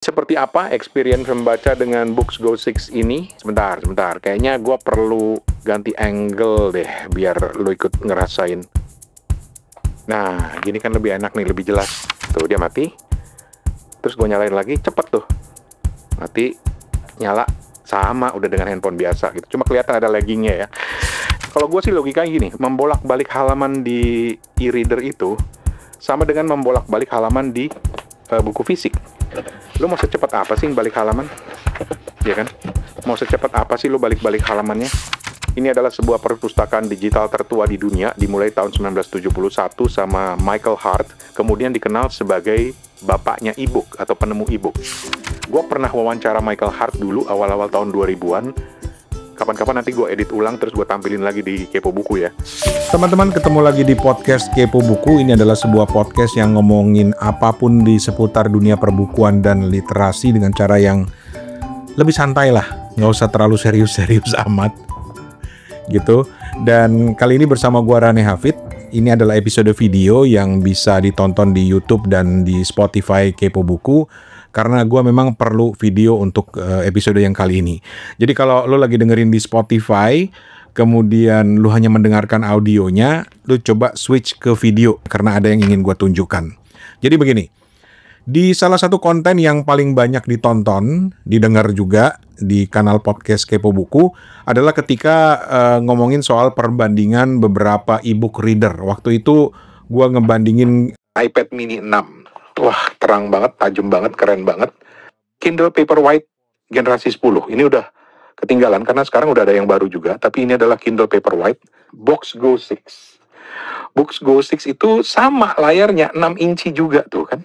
Seperti apa experience membaca dengan Books Go 6 ini? Sebentar. Kayaknya gue perlu ganti angle deh, biar lo ikut ngerasain. Nah, gini kan lebih enak nih, lebih jelas. Tuh, dia mati. Terus gue nyalain lagi, cepet tuh. Mati, nyala, sama udah dengan handphone biasa gitu. Cuma kelihatan ada laggingnya ya. Kalau gue sih logikanya gini, membolak-balik halaman di e-reader itu sama dengan membolak-balik halaman di buku fisik. Lo mau secepat apa sih balik halaman? Ya kan? Mau secepat apa sih lo balik-balik halamannya? Ini adalah sebuah perpustakaan digital tertua di dunia, dimulai tahun 1971 sama Michael Hart, kemudian dikenal sebagai bapaknya e-book atau penemu e-book. Gue pernah wawancara Michael Hart dulu awal-awal tahun 2000-an. Kapan-kapan nanti gue edit ulang terus gue tampilin lagi di Kepo Buku ya. Teman-teman, ketemu lagi di podcast Kepo Buku. Ini adalah sebuah podcast yang ngomongin apapun di seputar dunia perbukuan dan literasi dengan cara yang lebih santai lah. Nggak usah terlalu serius-serius amat gitu. Dan kali ini bersama gue Rane Hafid. Ini adalah episode video yang bisa ditonton di YouTube dan di Spotify Kepo Buku. Karena gue memang perlu video untuk episode yang kali ini. Jadi kalau lo lagi dengerin di Spotify, kemudian lo hanya mendengarkan audionya, lo coba switch ke video karena ada yang ingin gue tunjukkan. Jadi begini, di salah satu konten yang paling banyak ditonton, didengar juga di kanal podcast Kepo Buku adalah ketika ngomongin soal perbandingan beberapa e-book reader. Waktu itu gue ngebandingin iPad mini 6. Wah, terang banget, tajam banget, keren banget. Kindle Paperwhite generasi 10. Ini udah ketinggalan karena sekarang udah ada yang baru juga. Tapi ini adalah Kindle Paperwhite Books Go 6. Books Go 6 itu sama layarnya, 6 inci juga tuh kan.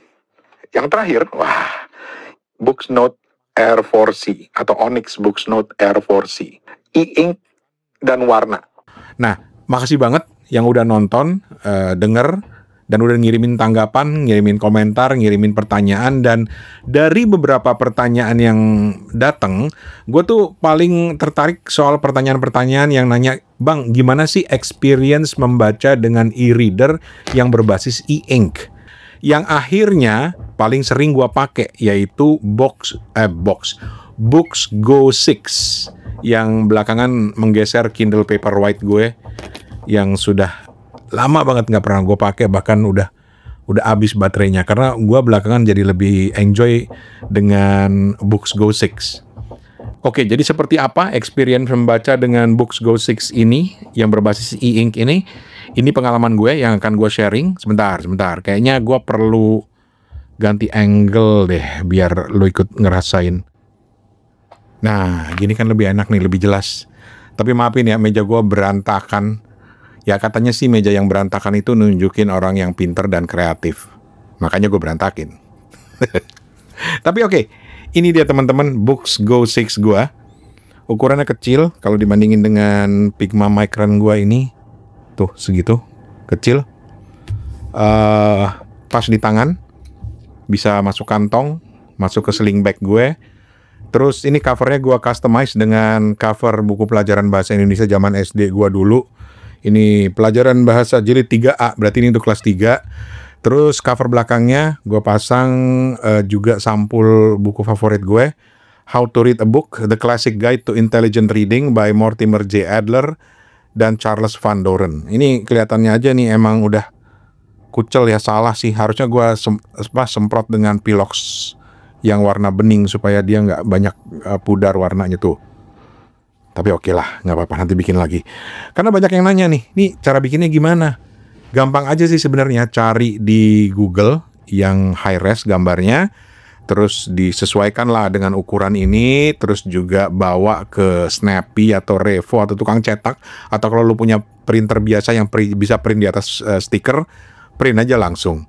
Yang terakhir, wah, Books Note Air 4C atau Onyx Books Note Air 4C. E-ink dan warna. Nah, makasih banget yang udah nonton, denger, dan udah ngirimin tanggapan, ngirimin komentar, ngirimin pertanyaan. Dan dari beberapa pertanyaan yang datang, gue tuh paling tertarik soal pertanyaan-pertanyaan yang nanya, Bang, gimana sih experience membaca dengan e-reader yang berbasis e-ink? Yang akhirnya paling sering gue pakai yaitu Books Go 6 yang belakangan menggeser Kindle Paperwhite gue yang sudah lama banget nggak pernah gue pakai, bahkan udah habis baterainya karena gue belakangan jadi lebih enjoy dengan Books Go 6. Oke, jadi seperti apa experience membaca dengan Books Go 6 ini yang berbasis e-ink ini? Ini pengalaman gue yang akan gue sharing. Sebentar. Kayaknya gue perlu ganti angle deh biar lo ikut ngerasain. Nah, gini kan lebih enak nih, lebih jelas. Tapi maafin ya, meja gue berantakan. Ya katanya sih meja yang berantakan itu nunjukin orang yang pinter dan kreatif. Makanya gue berantakin. Tapi oke, ini dia teman-teman Books Go 6 gue. Ukurannya kecil kalau dibandingin dengan Pigma Micron gue ini. Tuh segitu, kecil. Pas di tangan, bisa masuk kantong, masuk ke sling bag gue. Terus ini covernya gue customize dengan cover buku pelajaran bahasa Indonesia zaman SD gue dulu. Ini pelajaran bahasa jilid 3A, berarti ini untuk kelas 3. Terus cover belakangnya gue pasang juga sampul buku favorit gue, How to Read a Book, The Classic Guide to Intelligent Reading by Mortimer J. Adler dan Charles Van Doren. Ini kelihatannya aja nih emang udah kucel ya, salah sih. Harusnya gue semprot dengan Pilox yang warna bening supaya dia nggak banyak pudar warnanya tuh. Tapi oke lah, nggak apa-apa, nanti bikin lagi. Karena banyak yang nanya nih cara bikinnya gimana? Gampang aja sih sebenarnya, cari di Google yang high res gambarnya, terus disesuaikan lah dengan ukuran ini, terus juga bawa ke Snappy atau Revo atau tukang cetak, atau kalau lu punya printer biasa yang bisa print di atas stiker, print aja langsung.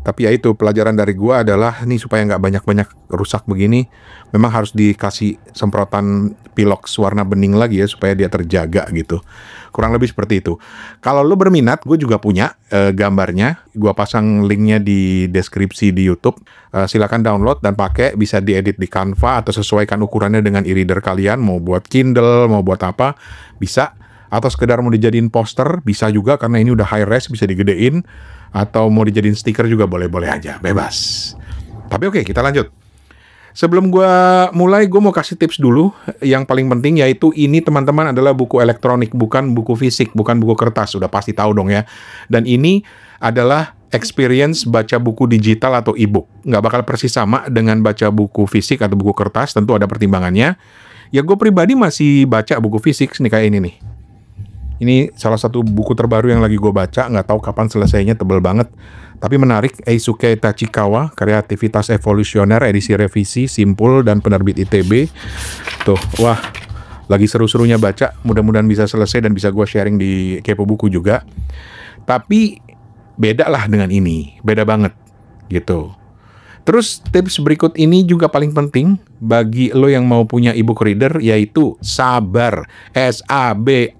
Tapi ya itu, pelajaran dari gua adalah nih supaya nggak banyak-banyak rusak begini, memang harus dikasih semprotan Pilox warna bening lagi ya supaya dia terjaga gitu. Kurang lebih seperti itu. Kalau lo berminat, gue juga punya gambarnya. Gua pasang linknya di deskripsi di YouTube. Silakan download dan pakai, bisa diedit di Canva atau sesuaikan ukurannya dengan e-reader kalian. Mau buat Kindle, mau buat apa, bisa. Atau sekedar mau dijadiin poster, bisa juga karena ini udah high res, bisa digedein. Atau mau dijadiin stiker juga boleh-boleh aja, bebas. Tapi oke, kita lanjut. Sebelum gua mulai, gue mau kasih tips dulu. Yang paling penting yaitu ini teman-teman adalah buku elektronik, bukan buku fisik, bukan buku kertas. Udah pasti tahu dong ya. Dan ini adalah experience baca buku digital atau e-book. Nggak bakal persis sama dengan baca buku fisik atau buku kertas, tentu ada pertimbangannya. Ya gue pribadi masih baca buku fisik nih kayak ini nih. Ini salah satu buku terbaru yang lagi gue baca, nggak tahu kapan selesainya, tebel banget. Tapi menarik, Eisuke Tachikawa, Kreativitas Evolusioner, edisi revisi, simpul, dan penerbit ITB. Tuh, wah, lagi seru-serunya baca, mudah-mudahan bisa selesai dan bisa gue sharing di Kepo Buku juga. Tapi, beda lah dengan ini, beda banget, gitu. Terus tips berikut ini juga paling penting bagi lo yang mau punya ebook reader, yaitu sabar. SABAR,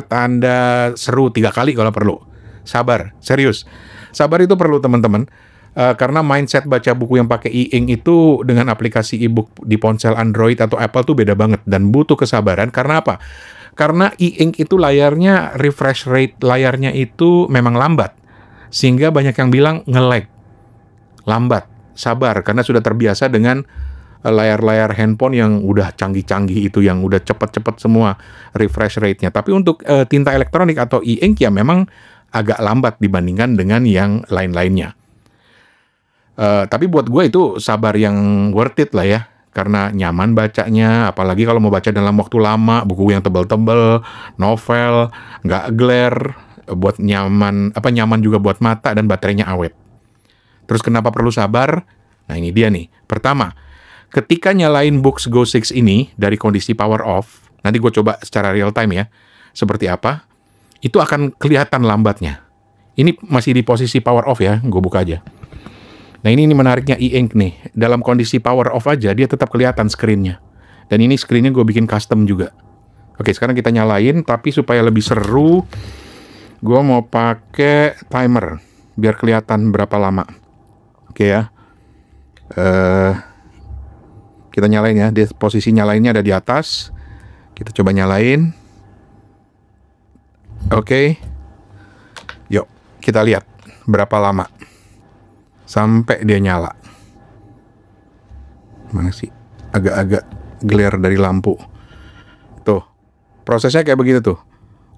tanda seru 3 kali kalau perlu. Sabar, serius. Sabar itu perlu teman-teman. Karena mindset baca buku yang pakai e-ink itu dengan aplikasi ebook di ponsel Android atau Apple tuh beda banget. Dan butuh kesabaran, karena apa? Karena e-ink itu layarnya, refresh rate layarnya itu memang lambat. Sehingga banyak yang bilang nge-lag. Lambat, sabar, karena sudah terbiasa dengan layar-layar handphone yang udah canggih-canggih itu, yang udah cepet-cepet semua refresh rate-nya. Tapi untuk tinta elektronik atau e-ink ya memang agak lambat dibandingkan dengan yang lain-lainnya. Tapi buat gue itu sabar yang worth it lah ya, karena nyaman bacanya, apalagi kalau mau baca dalam waktu lama, buku yang tebel-tebel, novel, nggak glare, buat nyaman juga buat mata dan baterainya awet. Terus kenapa perlu sabar? Nah ini dia nih. Pertama, ketika nyalain Books Go 6 ini dari kondisi power off, nanti gue coba secara real time ya, seperti apa, itu akan kelihatan lambatnya. Ini masih di posisi power off ya, gue buka aja. Nah ini menariknya e-ink nih, dalam kondisi power off aja dia tetap kelihatan screen-nya. Dan ini screen-nya gue bikin custom juga. Oke, sekarang kita nyalain, tapi supaya lebih seru, gue mau pakai timer, biar kelihatan berapa lama. Oke ya, kita nyalain ya, posisi nyalainnya ada di atas, kita coba nyalain. Oke, yuk kita lihat berapa lama sampai dia nyala. Mana sih, agak-agak glare dari lampu. Tuh, prosesnya kayak begitu tuh,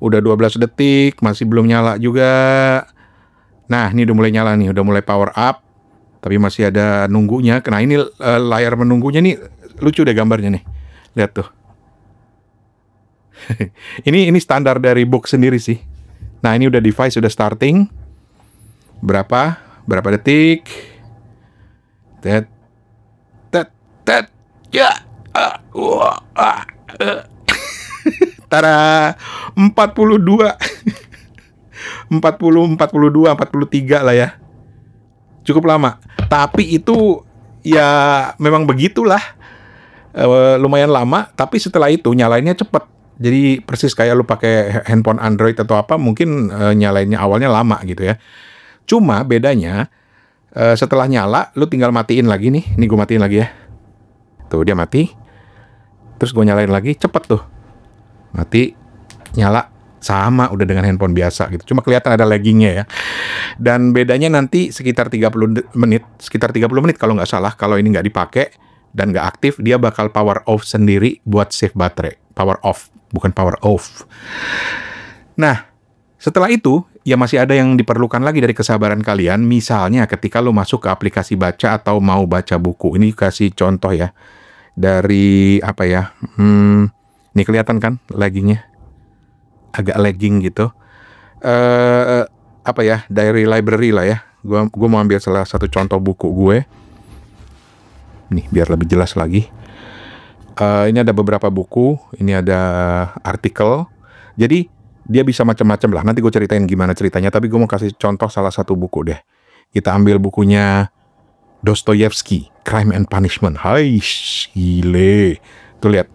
udah 12 detik, masih belum nyala juga. Nah, ini udah mulai nyala nih, udah mulai power up. Tapi masih ada nunggunya. Nah ini layar menunggunya nih lucu deh gambarnya nih. Lihat tuh. ini standar dari book sendiri sih. Nah ini udah device sudah starting. Berapa detik? Tet. Ya. Tara 42. 40, 42, 43 lah ya. Cukup lama, tapi itu ya memang begitulah, lumayan lama, tapi setelah itu nyalainnya cepet. Jadi persis kayak lu pakai handphone Android atau apa, mungkin nyalainnya awalnya lama gitu ya. Cuma bedanya, setelah nyala, lu tinggal matiin lagi nih gue matiin lagi ya. Tuh dia mati, terus gue nyalain lagi, cepet tuh. Mati, nyala. Sama udah dengan handphone biasa gitu. Cuma kelihatan ada laggingnya ya. Dan bedanya nanti sekitar 30 menit kalau nggak salah, kalau ini nggak dipakai dan nggak aktif, dia bakal power off sendiri buat save baterai. Power off, bukan power off. Nah, setelah itu, ya masih ada yang diperlukan lagi dari kesabaran kalian. Misalnya ketika lo masuk ke aplikasi baca atau mau baca buku. Ini kasih contoh ya. Dari apa ya? Ini kelihatan kan laggingnya? Agak lagging gitu. Apa ya, diary library lah ya. Gue mau ambil salah satu contoh buku gue. Nih biar lebih jelas lagi. Ini ada beberapa buku. Ini ada artikel. Jadi dia bisa macam-macam lah. Nanti gue ceritain gimana ceritanya. Tapi gue mau kasih contoh salah satu buku deh. Kita ambil bukunya Dostoyevsky, Crime and Punishment. Hai, gile. Tuh lihat.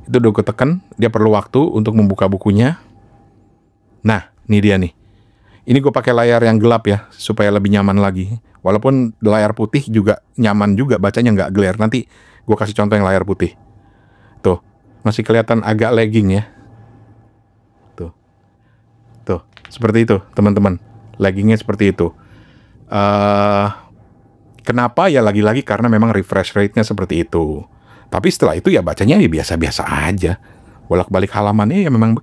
Itu udah gue tekan. Dia perlu waktu untuk membuka bukunya. Nah, ini dia nih. Ini gue pakai layar yang gelap ya, supaya lebih nyaman lagi. Walaupun layar putih juga nyaman juga, bacanya nggak glare. Nanti gue kasih contoh yang layar putih. Tuh, masih kelihatan agak lagging ya. Tuh, seperti itu teman-teman. Laggingnya seperti itu. Kenapa? Ya lagi-lagi karena memang refresh rate-nya seperti itu. Tapi setelah itu ya bacanya ya biasa-biasa aja. Bolak-balik halamannya ya memang...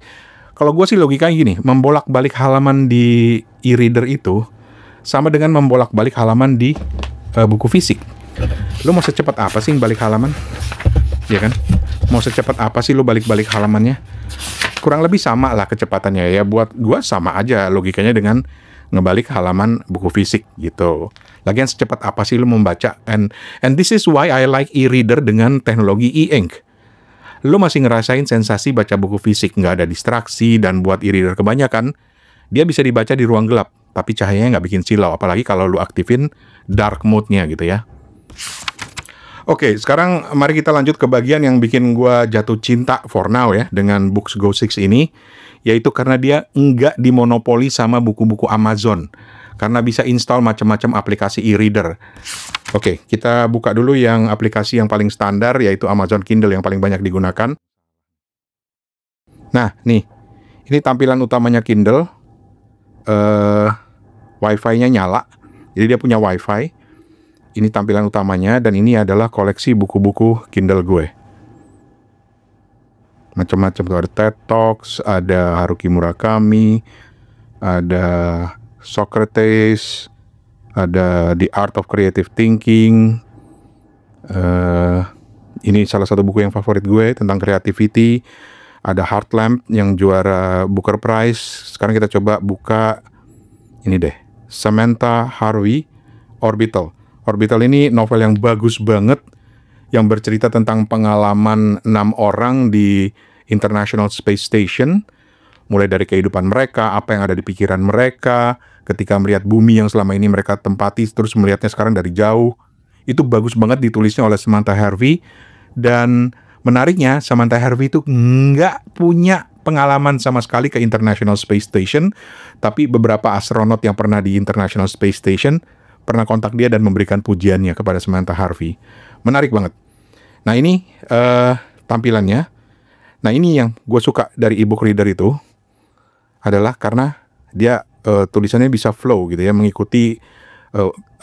Kalau gue sih logikanya gini, membolak-balik halaman di e-reader itu sama dengan membolak-balik halaman di buku fisik. Lo mau secepat apa sih balik halaman? Ya kan? Mau secepat apa sih lo balik-balik halamannya? Kurang lebih sama lah kecepatannya ya. Buat gue sama aja logikanya dengan ngebalik halaman buku fisik gitu. Lagian secepat apa sih lo membaca? And this is why I like e-reader dengan teknologi e-ink. Lo masih ngerasain sensasi baca buku fisik, nggak ada distraksi, dan buat e-reader kebanyakan, dia bisa dibaca di ruang gelap, tapi cahayanya nggak bikin silau, apalagi kalau lo aktifin dark mode-nya gitu ya. Oke, sekarang mari kita lanjut ke bagian yang bikin gua jatuh cinta for now ya, dengan Books Go 6 ini, yaitu karena dia nggak dimonopoli sama buku-buku Amazon, karena bisa install macam-macam aplikasi e-reader. Oke, kita buka dulu yang aplikasi yang paling standar, yaitu Amazon Kindle yang paling banyak digunakan. Nah, nih, ini tampilan utamanya Kindle. Wi-Fi-nya nyala, jadi dia punya Wi-Fi. Ini tampilan utamanya, dan ini adalah koleksi buku-buku Kindle gue. Macam-macam tuh, ada TED Talks, ada Haruki Murakami, ada Socrates, ada The Art of Creative Thinking. Ini salah satu buku yang favorit gue tentang creativity. Ada Heartland yang juara Booker Prize. Sekarang kita coba buka ini deh, Samantha Harvey, Orbital. Orbital ini novel yang bagus banget, yang bercerita tentang pengalaman 6 orang di International Space Station, mulai dari kehidupan mereka, apa yang ada di pikiran mereka, ketika melihat bumi yang selama ini mereka tempati, terus melihatnya sekarang dari jauh. Itu bagus banget ditulisnya oleh Samantha Harvey. Dan menariknya, Samantha Harvey itu nggak punya pengalaman sama sekali ke International Space Station, tapi beberapa astronot yang pernah di International Space Station pernah kontak dia dan memberikan pujiannya kepada Samantha Harvey. Menarik banget. Nah ini tampilannya. Nah ini yang gue suka dari ebook reader itu adalah karena dia tulisannya bisa flow gitu ya, mengikuti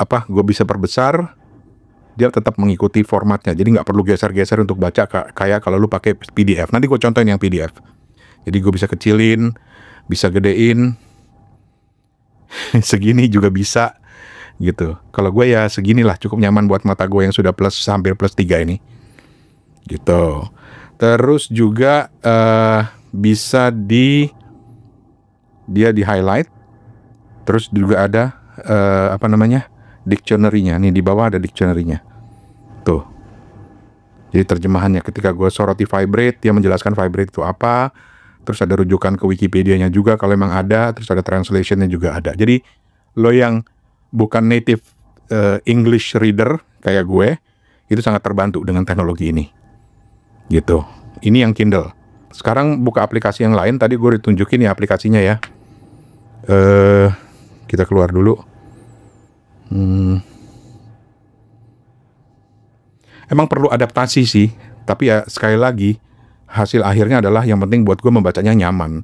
gue bisa perbesar, dia tetap mengikuti formatnya, jadi nggak perlu geser-geser untuk baca kayak kalau lu pakai PDF. Nanti gue contohin yang PDF. Jadi gue bisa kecilin, bisa gedein, segini juga bisa gitu. Kalau gue ya seginilah, cukup nyaman buat mata gue yang sudah hampir plus 3 ini gitu. Terus juga bisa dia di highlight. Terus juga ada dictionary-nya. Nih di bawah ada dictionary-nya. Tuh. Jadi terjemahannya ketika gue soroti vibrate, dia menjelaskan vibrate itu apa. Terus ada rujukan ke Wikipedia-nya juga kalau memang ada. Terus ada translation-nya juga ada. Jadi lo yang bukan native English reader kayak gue, itu sangat terbantu dengan teknologi ini. Gitu. Ini yang Kindle. Sekarang buka aplikasi yang lain. Tadi gue ditunjukin ya aplikasinya ya. Kita keluar dulu. Emang perlu adaptasi sih, tapi ya sekali lagi hasil akhirnya adalah yang penting buat gue membacanya nyaman.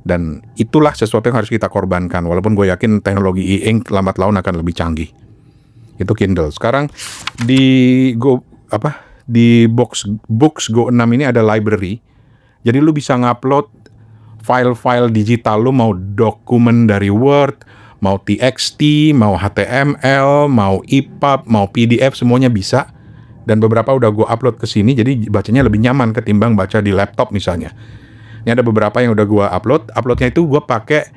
Dan itulah sesuatu yang harus kita korbankan. Walaupun gue yakin teknologi e-ink lambat laun akan lebih canggih. Itu Kindle. Sekarang di Books Go 6 ini ada library. Jadi lu bisa ngupload file-file digital lu, mau dokumen dari Word, mau TXT, mau HTML, mau EPUB, mau PDF, semuanya bisa. Dan beberapa udah gue upload ke sini, jadi bacanya lebih nyaman ketimbang baca di laptop misalnya. Ini ada beberapa yang udah gue upload. Uploadnya itu gue pakai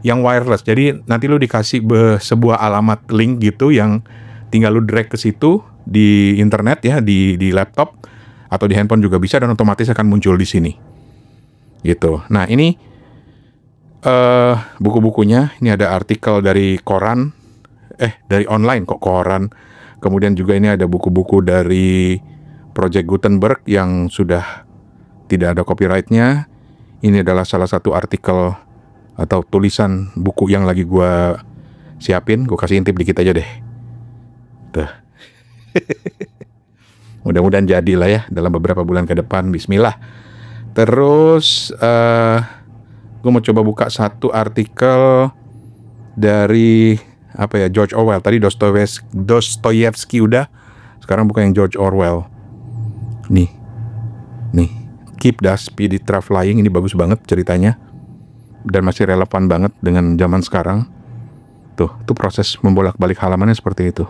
yang wireless. Jadi nanti lu dikasih sebuah alamat link gitu yang tinggal lu drag ke situ di internet ya, di laptop atau di handphone juga bisa, dan otomatis akan muncul di sini. Gitu. Nah ini buku-bukunya. Ini ada artikel dari koran, dari online kok koran. Kemudian juga ini ada buku-buku dari Project Gutenberg yang sudah tidak ada copyright-nya. Ini adalah salah satu artikel atau tulisan buku yang lagi gue siapin. Gue kasih intip dikit aja deh. Tuh. Mudah-mudahan jadilah ya dalam beberapa bulan ke depan. Bismillah. Terus gue mau coba buka satu artikel dari apa ya, George Orwell. Tadi Dostoyevsky udah, sekarang bukan yang George Orwell. Nih, Keep the Speedy Trap Flying, ini bagus banget ceritanya dan masih relevan banget dengan zaman sekarang. Tuh proses membolak-balik halamannya seperti itu.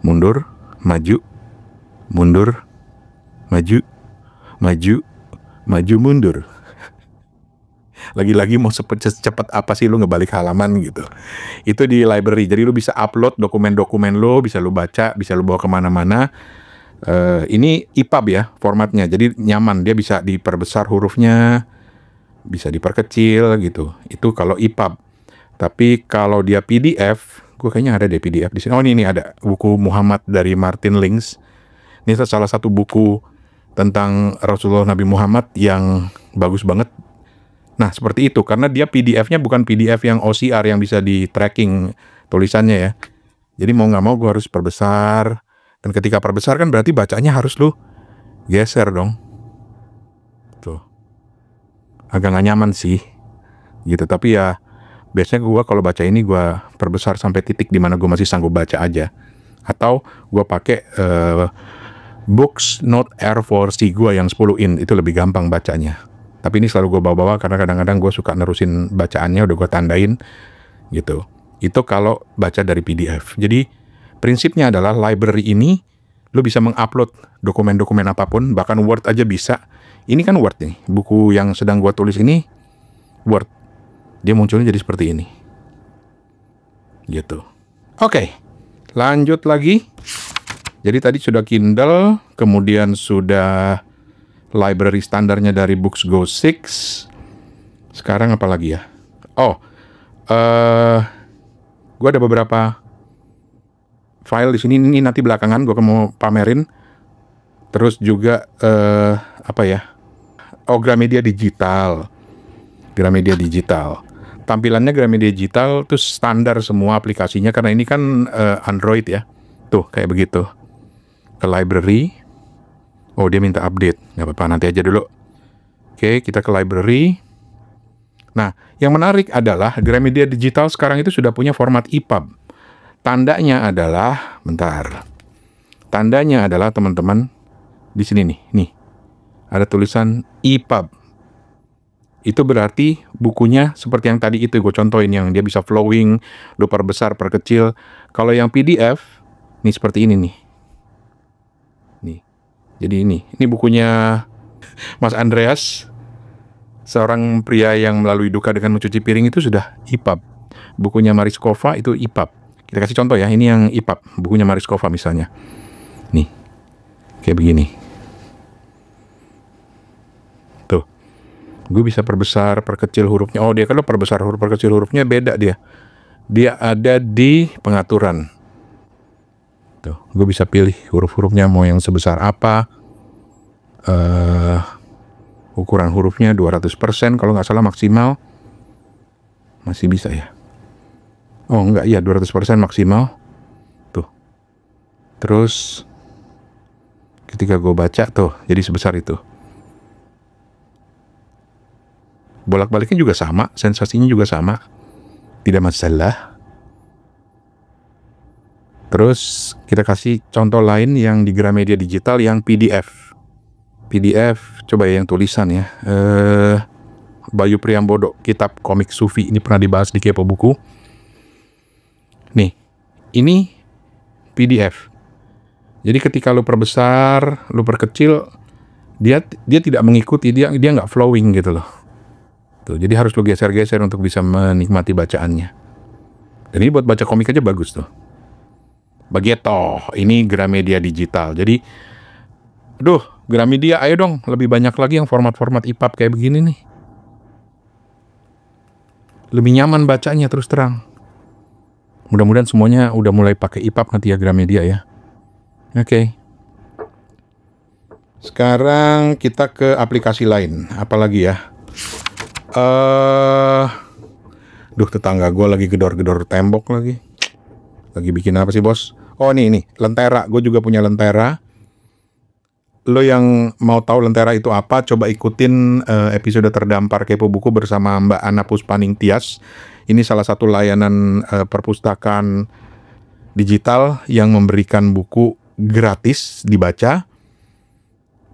Mundur, maju, mundur, maju, mundur. Lagi-lagi mau secepat apa sih lu ngebalik halaman gitu. Itu di library, jadi lu bisa upload dokumen-dokumen lu, bisa lu baca, bisa lu bawa kemana-mana. Ini EPUB ya formatnya, jadi nyaman, dia bisa diperbesar hurufnya, bisa diperkecil gitu. Itu kalau EPUB. Tapi kalau dia PDF, gue kayaknya ada deh PDF di sini. Oh ini ada buku Muhammad dari Martin Lings. Ini salah satu buku tentang Rasulullah Nabi Muhammad yang bagus banget. Nah seperti itu, karena dia PDF-nya bukan PDF yang OCR yang bisa di tracking tulisannya ya. Jadi mau nggak mau gue harus perbesar. Dan ketika perbesar kan berarti bacanya harus lu geser dong. Tuh. Agak nggak nyaman sih. Gitu, tapi ya biasanya gue kalau baca ini gue perbesar sampai titik dimana gue masih sanggup baca aja. Atau gue pakai Books Note Air 4C gue yang 10 in, itu lebih gampang bacanya. Tapi ini selalu gue bawa-bawa karena kadang-kadang gue suka nerusin bacaannya, udah gue tandain gitu. Itu kalau baca dari PDF. Jadi prinsipnya adalah library ini lu bisa mengupload dokumen-dokumen apapun, bahkan Word aja bisa. Ini kan Word nih, buku yang sedang gue tulis ini Word. Dia munculnya jadi seperti ini. Gitu. Oke, lanjut lagi. Jadi tadi sudah Kindle, kemudian sudah library standarnya dari Books Go 6. Sekarang apa lagi ya? Gue ada beberapa file di sini. Ini nanti belakangan gue mau pamerin. Terus juga Gramedia Digital. Gramedia Digital. Tampilannya Gramedia Digital tuh standar semua aplikasinya karena ini kan Android ya. Tuh kayak begitu. Ke library. Oh dia minta update, nggak apa-apa nanti aja dulu. Oke, kita ke library. Nah, yang menarik adalah Gramedia Digital sekarang itu sudah punya format EPUB. Tandanya adalah, tandanya adalah teman-teman di sini nih, ada tulisan EPUB. Itu berarti bukunya seperti yang tadi itu gue contohin, yang dia bisa flowing, lu perbesar, perkecil. Kalau yang PDF, nih seperti ini nih. Jadi ini bukunya Mas Andreas, seorang pria yang melalui duka dengan mencuci piring, itu sudah EPUB. Bukunya Mariskova itu EPUB. Kita kasih contoh ya, ini yang EPUB, bukunya Mariskova misalnya. Nih, kayak begini. Tuh, gue bisa perbesar, perkecil hurufnya. Oh dia kalau perbesar huruf, perkecil hurufnya beda dia. Dia ada di pengaturan. Tuh, gue bisa pilih huruf-hurufnya mau yang sebesar apa. Ukuran hurufnya 200% kalau nggak salah maksimal. Masih bisa ya. Oh enggak, ya 200% maksimal. Tuh. Terus ketika gue baca tuh jadi sebesar itu. Bolak-baliknya juga sama, sensasinya juga sama. Tidak masalah. Terus kita kasih contoh lain yang di Gramedia Digital yang PDF. PDF, coba ya yang tulisan ya. Bayu Priambodo, Kitab Komik Sufi. Ini pernah dibahas di Kepo Buku. Nih, ini PDF. Jadi ketika lu perbesar, lu perkecil, dia tidak mengikuti, dia nggak flowing gitu loh. Tuh, jadi harus lu geser-geser untuk bisa menikmati bacaannya. Dan ini buat baca komik aja bagus tuh. Begitu, ini Gramedia Digital. Jadi, Gramedia, ayo dong, lebih banyak lagi yang format-format EPUB kayak begini nih. Lebih nyaman bacanya terus terang. Mudah-mudahan semuanya udah mulai pakai EPUB nanti ya Gramedia ya. Oke. Sekarang kita ke aplikasi lain. Apalagi ya? Tetangga gue lagi gedor-gedor tembok lagi. Lagi bikin apa sih bos? Oh ini Lentera. Gue juga punya Lentera. Lo yang mau tahu Lentera itu apa, coba ikutin episode terdampar Kepo Buku bersama Mbak Ana Puspaning Tias Ini salah satu layanan perpustakaan digital yang memberikan buku gratis dibaca.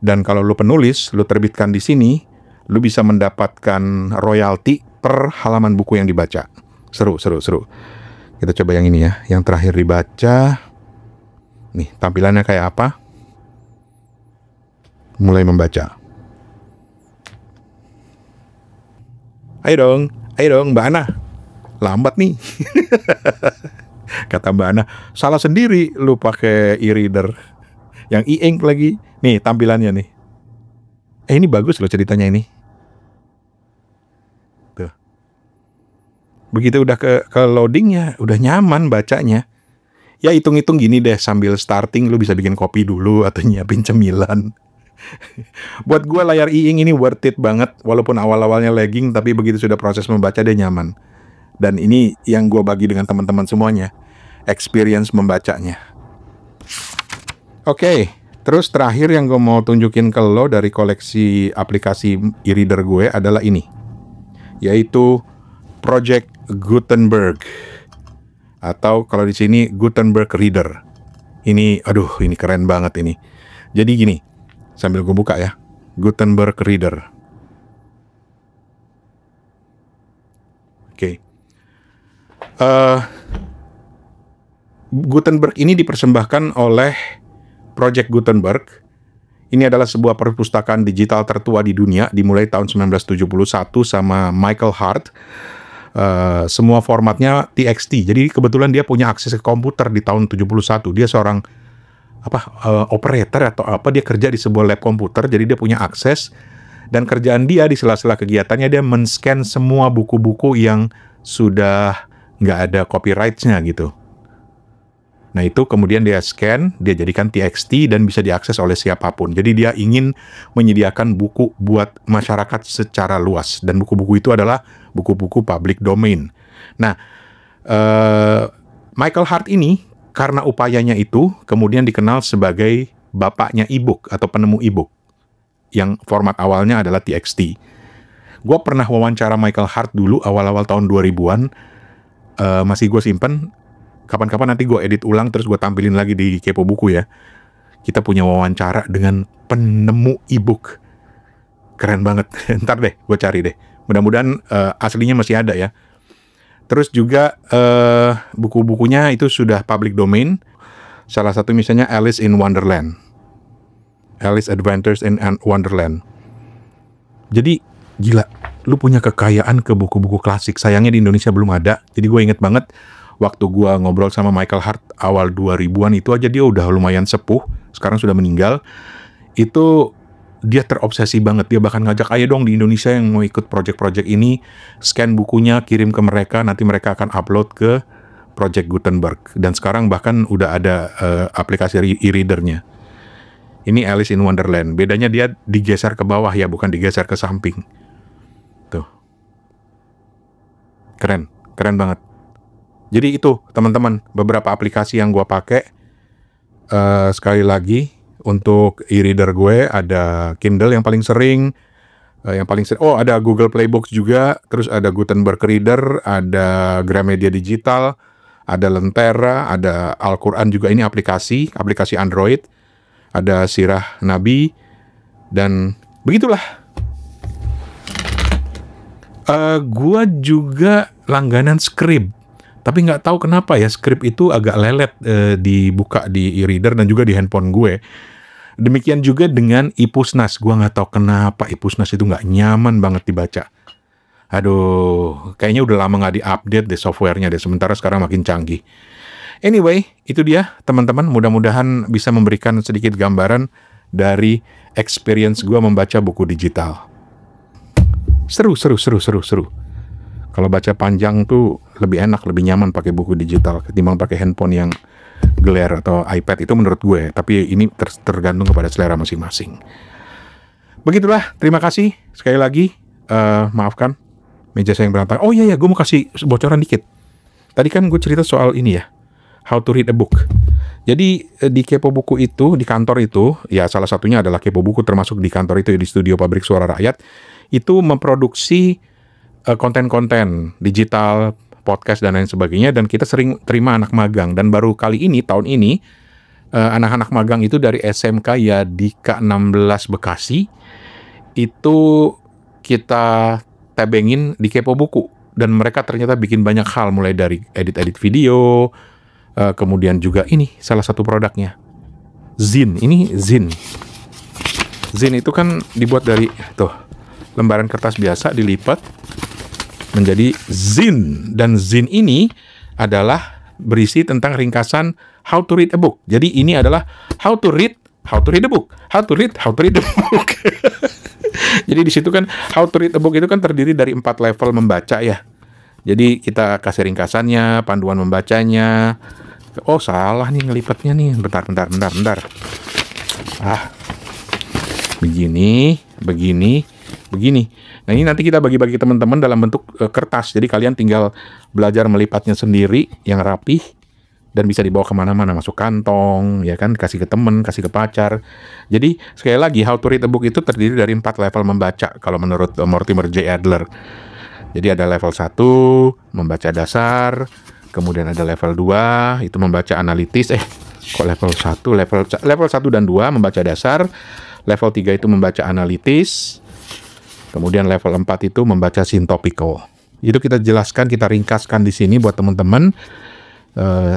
Dan kalau lu penulis, lu terbitkan di sini, lu bisa mendapatkan royalti per halaman buku yang dibaca. Seru. Kita coba yang ini ya, yang terakhir dibaca. Nih, tampilannya kayak apa? Mulai membaca. Ayo dong Mbak Ana. Lambat nih. Kata Mbak Ana, salah sendiri lu pakai e-reader. Yang e-ink lagi. Nih tampilannya nih. Ini bagus loh ceritanya ini. Tuh. Begitu udah ke loadingnya, udah nyaman bacanya. Ya hitung-hitung gini deh, sambil starting lu bisa bikin kopi dulu atau nyiapin cemilan. Buat gue layar e-ink ini worth it banget. Walaupun awal-awalnya lagging, tapi begitu sudah proses membaca dia nyaman. Dan ini yang gue bagi dengan teman-teman semuanya, experience membacanya. Oke, terus terakhir yang gue mau tunjukin ke lo dari koleksi aplikasi e-reader gue adalah ini, yaitu Project Gutenberg, atau kalau di sini Gutenberg Reader. Ini, aduh, ini keren banget ini. Jadi gini, sambil gue buka ya, Gutenberg Reader. Oke. Gutenberg ini dipersembahkan oleh Project Gutenberg. Ini adalah sebuah perpustakaan digital tertua di dunia, dimulai tahun 1971 sama Michael Hart. Semua formatnya TXT. Jadi kebetulan dia punya akses ke komputer di tahun 71. Dia seorang operator atau apa, dia kerja di sebuah lab komputer, jadi dia punya akses. Dan kerjaan dia di sela-sela kegiatannya, dia men-scan semua buku-buku yang sudah nggak ada copyright-nya gitu. Nah itu kemudian dia scan, dia jadikan TXT dan bisa diakses oleh siapapun. Jadi dia ingin menyediakan buku buat masyarakat secara luas. Dan buku-buku itu adalah buku-buku public domain. Nah, Michael Hart ini, karena upayanya itu, kemudian dikenal sebagai bapaknya e-book atau penemu e-book. Yang format awalnya adalah TXT. Gue pernah wawancara Michael Hart dulu awal-awal tahun 2000-an. Masih gue simpen. Kapan-kapan nanti gue edit ulang terus gue tampilin lagi di Kepo Buku ya. Kita punya wawancara dengan penemu e-book. Keren banget. Ntar deh, gue cari deh. Mudah-mudahan aslinya masih ada ya. Terus juga buku-bukunya itu sudah public domain. Salah satu misalnya Alice in Wonderland. Alice Adventures in Wonderland. Jadi gila, lu punya kekayaan ke buku-buku klasik. Sayangnya di Indonesia belum ada. Jadi gue inget banget waktu gue ngobrol sama Michael Hart awal 2000-an itu aja dia udah lumayan sepuh. Sekarang sudah meninggal. Itu dia terobsesi banget. Dia bahkan ngajak, ayo dong di Indonesia yang mau ikut project-project ini, scan bukunya, kirim ke mereka, nanti mereka akan upload ke Project Gutenberg. Dan sekarang bahkan udah ada aplikasi e-readernya. Ini Alice in Wonderland. Bedanya dia digeser ke bawah ya, bukan digeser ke samping. Tuh. Keren banget. Jadi itu teman-teman, beberapa aplikasi yang gue pakai. Sekali lagi, untuk e-reader gue ada Kindle yang paling sering. Ada Google Play Books juga. Terus ada Gutenberg Reader, ada Gramedia Digital, ada Lentera, ada Al-Quran juga. Ini aplikasi Android. Ada Sirah Nabi. Dan begitulah. Gue juga langganan Scribd. Tapi nggak tahu kenapa ya, Scribd itu agak lelet dibuka di e-reader dan juga di handphone gue. Demikian juga dengan iPusnas. Gue nggak tahu kenapa iPusnas itu nggak nyaman banget dibaca. Aduh, kayaknya udah lama nggak di-update deh softwarenya deh. Sementara sekarang makin canggih. Anyway, itu dia teman-teman. Mudah-mudahan bisa memberikan sedikit gambaran dari experience gue membaca buku digital. Seru. Kalau baca panjang tuh lebih enak, lebih nyaman pakai buku digital ketimbang pakai handphone yang glare atau iPad, itu menurut gue. Tapi ini tergantung kepada selera masing-masing. Begitulah, terima kasih sekali lagi. Maafkan meja saya yang berantakan. Oh iya, gue mau kasih bocoran dikit. Tadi kan gue cerita soal ini ya, how to read a book. Jadi di Kepo Buku itu, di kantor itu, ya salah satunya adalah Kepo Buku, termasuk di kantor itu, di studio Pabrik Suara Rakyat, itu memproduksi konten-konten digital, podcast dan lain sebagainya, dan kita sering terima anak magang. Dan baru kali ini, tahun ini, anak-anak magang itu dari SMK Yadika 16 Bekasi, itu kita tabengin di Kepo Buku. Dan mereka ternyata bikin banyak hal, mulai dari edit-edit video, kemudian juga ini salah satu produknya, Zin. Ini Zin. Zin itu kan dibuat dari lembaran kertas biasa dilipat menjadi Zin. Dan Zin ini adalah berisi tentang ringkasan how to read a book. Jadi ini adalah how to read a book. How to read a book. Jadi di situ kan how to read a book itu kan terdiri dari 4 level membaca ya. Jadi kita kasih ringkasannya, panduan membacanya. Oh, salah nih ngelipatnya nih. Bentar. Begini. Nah, ini nanti kita bagi-bagi teman-teman dalam bentuk kertas. Jadi kalian tinggal belajar melipatnya sendiri yang rapih dan bisa dibawa kemana-mana, masuk kantong, ya kan, kasih ke temen, kasih ke pacar. Jadi sekali lagi, how to read a book itu terdiri dari 4 level membaca kalau menurut Mortimer J. Adler. Jadi ada level 1, membaca dasar, kemudian ada level 2, itu membaca analitis. Level 1 dan 2 membaca dasar, level 3 itu membaca analitis, kemudian level 4 itu membaca syntopical. Itu kita jelaskan, kita ringkaskan di sini buat teman-teman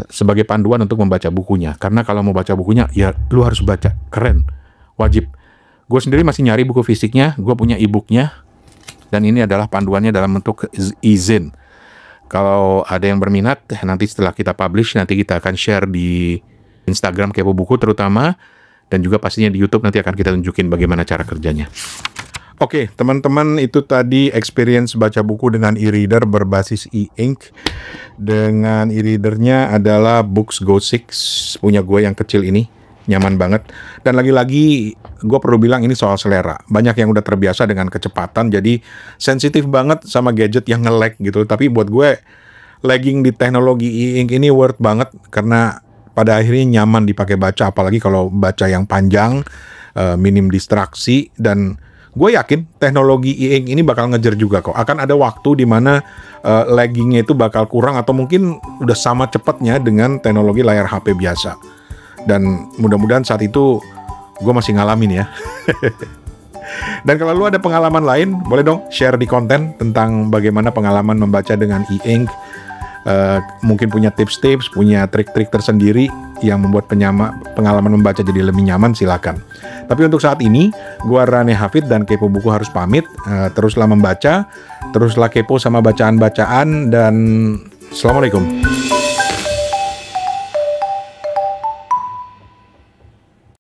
sebagai panduan untuk membaca bukunya. Karena kalau mau baca bukunya, ya lu harus baca. Keren. Wajib. Gue sendiri masih nyari buku fisiknya, gue punya e-booknya, dan ini adalah panduannya dalam bentuk e-zine. Kalau ada yang berminat, nanti setelah kita publish, nanti kita akan share di Instagram Kepo Buku terutama, dan juga pastinya di YouTube nanti akan kita tunjukin bagaimana cara kerjanya. Oke, teman-teman, itu tadi experience baca buku dengan e-reader berbasis e-ink. Dengan e-readernya adalah Books Go 6, punya gue yang kecil ini, nyaman banget. Dan lagi-lagi, gue perlu bilang ini soal selera. Banyak yang udah terbiasa dengan kecepatan, jadi sensitif banget sama gadget yang nge-lag gitu. Tapi buat gue, lagging di teknologi e-ink ini worth banget, karena pada akhirnya nyaman dipakai baca, apalagi kalau baca yang panjang, minim distraksi, dan gue yakin teknologi e-ink ini bakal ngejar juga kok. Akan ada waktu di mana laggingnya itu bakal kurang atau mungkin udah sama cepatnya dengan teknologi layar HP biasa. Dan mudah-mudahan saat itu gue masih ngalamin ya. Dan kalau lu ada pengalaman lain, boleh dong share di konten tentang bagaimana pengalaman membaca dengan e-ink. Mungkin punya tips-tips, punya trik-trik tersendiri yang membuat pengalaman membaca jadi lebih nyaman, silakan. Tapi untuk saat ini, gua Rane Hafid dan Kepo Buku harus pamit. Teruslah membaca, teruslah kepo sama bacaan-bacaan, dan Assalamualaikum.